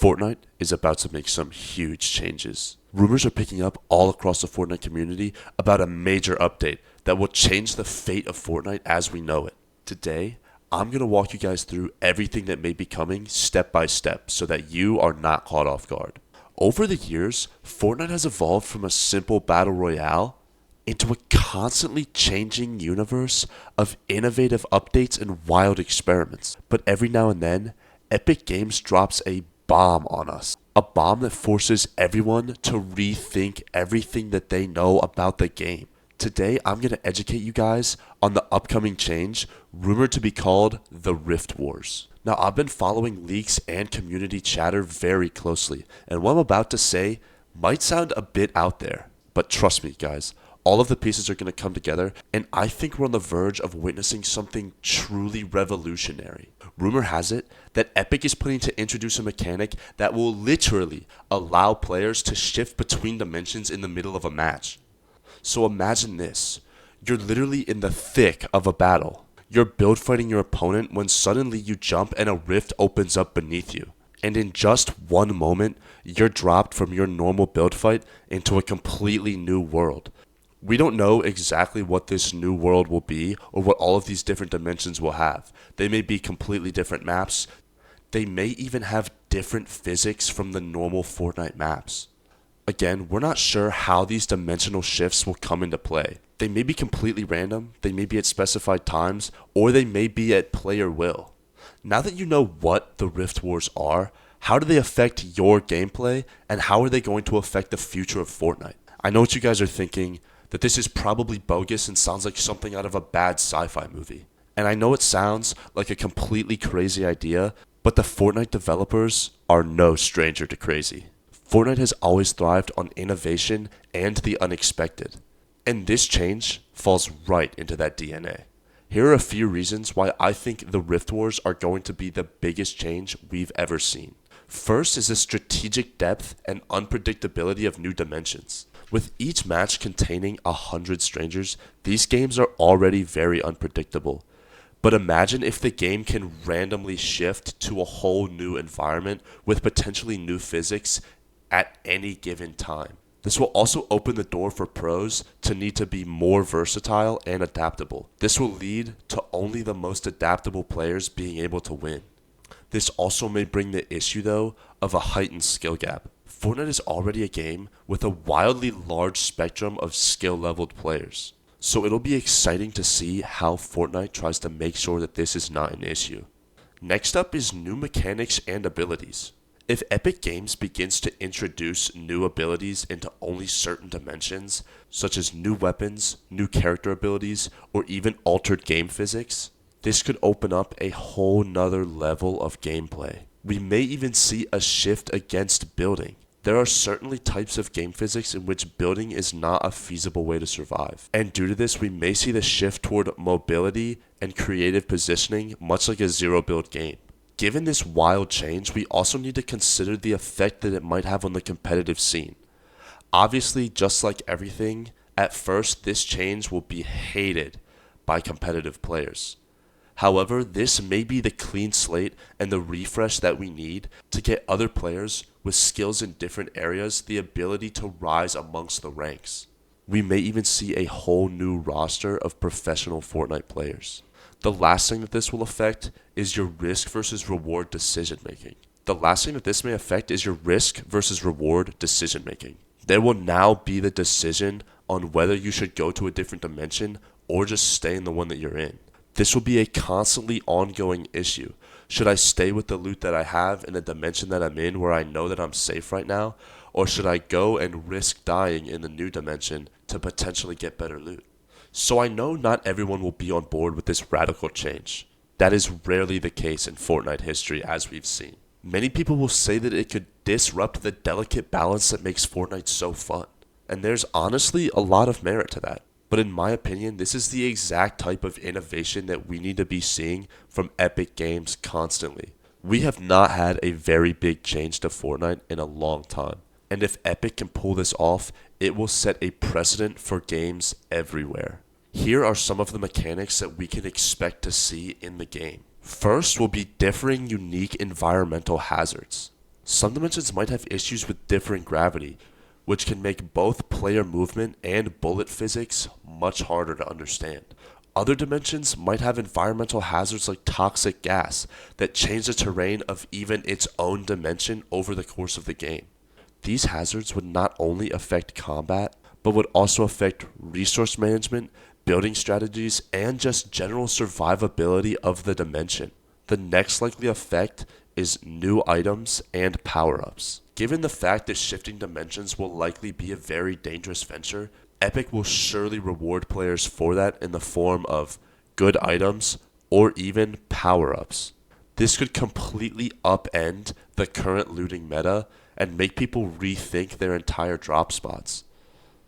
Fortnite is about to make some huge changes. Rumors are picking up all across the Fortnite community about a major update that will change the fate of Fortnite as we know it. Today, I'm going to walk you guys through everything that may be coming step by step so that you are not caught off guard. Over the years, Fortnite has evolved from a simple Battle Royale into a constantly changing universe of innovative updates and wild experiments. But every now and then, Epic Games drops a bomb on us. A bomb that forces everyone to rethink everything that they know about the game. Today, I'm going to educate you guys on the upcoming change, rumored to be called the Rift Wars. Now, I've been following leaks and community chatter very closely, and what I'm about to say might sound a bit out there, but trust me, guys, all of the pieces are going to come together, and I think we're on the verge of witnessing something truly revolutionary. Rumor has it that Epic is planning to introduce a mechanic that will literally allow players to shift between dimensions in the middle of a match. So imagine this. You're literally in the thick of a battle. You're build fighting your opponent when suddenly you jump and a rift opens up beneath you. And in just one moment, you're dropped from your normal build fight into a completely new world. We don't know exactly what this new world will be or what all of these different dimensions will have. They may be completely different maps. They may even have different physics from the normal Fortnite maps. Again, we're not sure how these dimensional shifts will come into play. They may be completely random, they may be at specified times, or they may be at player will. Now that you know what the Rift Wars are, how do they affect your gameplay, and how are they going to affect the future of Fortnite? I know what you guys are thinking, that this is probably bogus and sounds like something out of a bad sci-fi movie. And I know it sounds like a completely crazy idea, but the Fortnite developers are no stranger to crazy. Fortnite has always thrived on innovation and the unexpected. And this change falls right into that DNA. Here are a few reasons why I think the Rift Wars are going to be the biggest change we've ever seen. First is the strategic depth and unpredictability of new dimensions. With each match containing 100 strangers, these games are already very unpredictable. But imagine if the game can randomly shift to a whole new environment with potentially new physics at any given time. This will also open the door for pros to need to be more versatile and adaptable. This will lead to only the most adaptable players being able to win. This also may bring the issue, though, of a heightened skill gap. Fortnite is already a game with a wildly large spectrum of skill-leveled players. So it'll be exciting to see how Fortnite tries to make sure that this is not an issue. Next up is new mechanics and abilities. If Epic Games begins to introduce new abilities into only certain dimensions, such as new weapons, new character abilities, or even altered game physics, this could open up a whole nother level of gameplay. We may even see a shift against building. There are certainly types of game physics in which building is not a feasible way to survive. And due to this, we may see the shift toward mobility and creative positioning, much like a zero-build game. Given this wild change, we also need to consider the effect that it might have on the competitive scene. Obviously, just like everything, at first this change will be hated by competitive players. However, this may be the clean slate and the refresh that we need to get other players with skills in different areas the ability to rise amongst the ranks. We may even see a whole new roster of professional Fortnite players. The last thing that this will affect is your risk versus reward decision making. The last thing that this may affect is your risk versus reward decision making. There will now be the decision on whether you should go to a different dimension or just stay in the one that you're in. This will be a constantly ongoing issue. Should I stay with the loot that I have in a dimension that I'm in where I know that I'm safe right now? Or should I go and risk dying in the new dimension to potentially get better loot? So I know not everyone will be on board with this radical change. That is rarely the case in Fortnite history, as we've seen. Many people will say that it could disrupt the delicate balance that makes Fortnite so fun. And there's honestly a lot of merit to that. But in my opinion, this is the exact type of innovation that we need to be seeing from Epic Games constantly. We have not had a very big change to Fortnite in a long time. And if Epic can pull this off, it will set a precedent for games everywhere. Here are some of the mechanics that we can expect to see in the game. First will be differing unique environmental hazards. Some dimensions might have issues with different gravity, which can make both player movement and bullet physics much harder to understand. Other dimensions might have environmental hazards like toxic gas that change the terrain of even its own dimension over the course of the game. These hazards would not only affect combat, but would also affect resource management, building strategies, and just general survivability of the dimension. The next likely effect is new items and power-ups. Given the fact that shifting dimensions will likely be a very dangerous venture, Epic will surely reward players for that in the form of good items or even power-ups. This could completely upend the current looting meta and make people rethink their entire drop spots.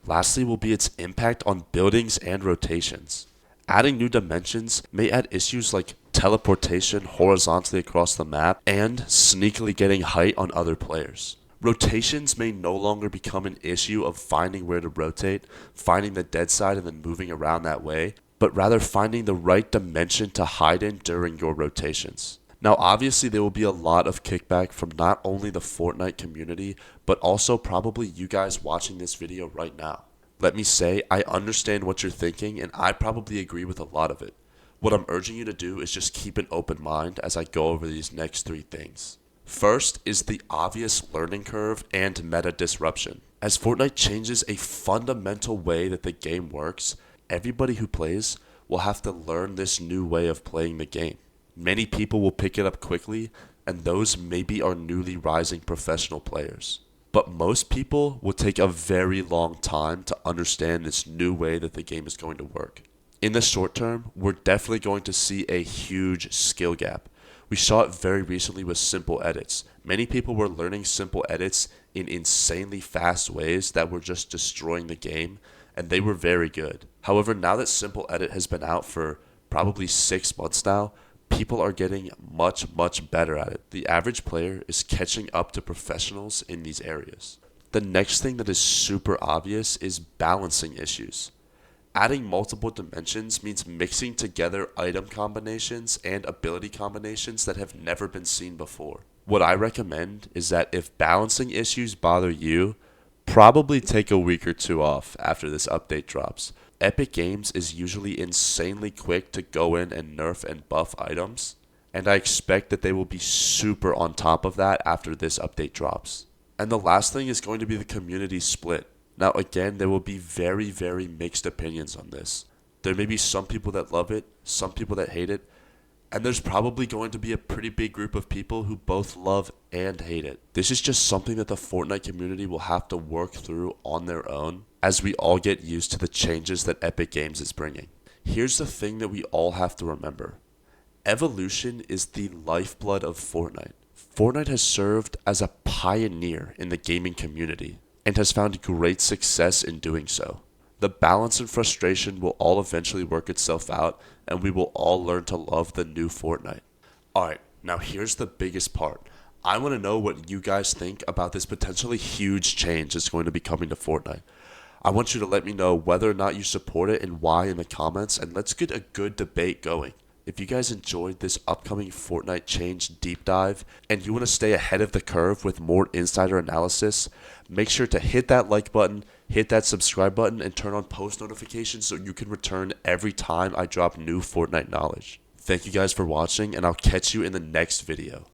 Lastly will be its impact on buildings and rotations. Adding new dimensions may add issues like teleportation horizontally across the map and sneakily getting height on other players. Rotations may no longer become an issue of finding where to rotate, finding the dead side and then moving around that way, but rather finding the right dimension to hide in during your rotations. Now obviously there will be a lot of kickback from not only the Fortnite community, but also probably you guys watching this video right now. Let me say, I understand what you're thinking and I probably agree with a lot of it. What I'm urging you to do is just keep an open mind as I go over these next 3 things. First is the obvious learning curve and meta disruption. As Fortnite changes a fundamental way that the game works, everybody who plays will have to learn this new way of playing the game. Many people will pick it up quickly, and those maybe are newly rising professional players. But most people will take a very long time to understand this new way that the game is going to work. In the short term, we're definitely going to see a huge skill gap. We saw it very recently with simple edits. Many people were learning simple edits in insanely fast ways that were just destroying the game, and they were very good. However, now that simple edit has been out for probably 6 months now, people are getting much better at it. The average player is catching up to professionals in these areas. The next thing that is super obvious is balancing issues. Adding multiple dimensions means mixing together item combinations and ability combinations that have never been seen before. What I recommend is that if balancing issues bother you, probably take a week or 2 off after this update drops. Epic Games is usually insanely quick to go in and nerf and buff items, and I expect that they will be super on top of that after this update drops. And the last thing is going to be the community split. Now again, there will be very mixed opinions on this. There may be some people that love it, some people that hate it, and there's probably going to be a pretty big group of people who both love and hate it. This is just something that the Fortnite community will have to work through on their own as we all get used to the changes that Epic Games is bringing. Here's the thing that we all have to remember. Evolution is the lifeblood of Fortnite. Fortnite has served as a pioneer in the gaming community and has found great success in doing so. The balance and frustration will all eventually work itself out, and we will all learn to love the new Fortnite. Alright, now here's the biggest part. I want to know what you guys think about this potentially huge change that's going to be coming to Fortnite. I want you to let me know whether or not you support it and why in the comments, and let's get a good debate going. If you guys enjoyed this upcoming Fortnite change deep dive and you want to stay ahead of the curve with more insider analysis, make sure to hit that like button, hit that subscribe button, and turn on post notifications so you can return every time I drop new Fortnite knowledge. Thank you guys for watching, and I'll catch you in the next video.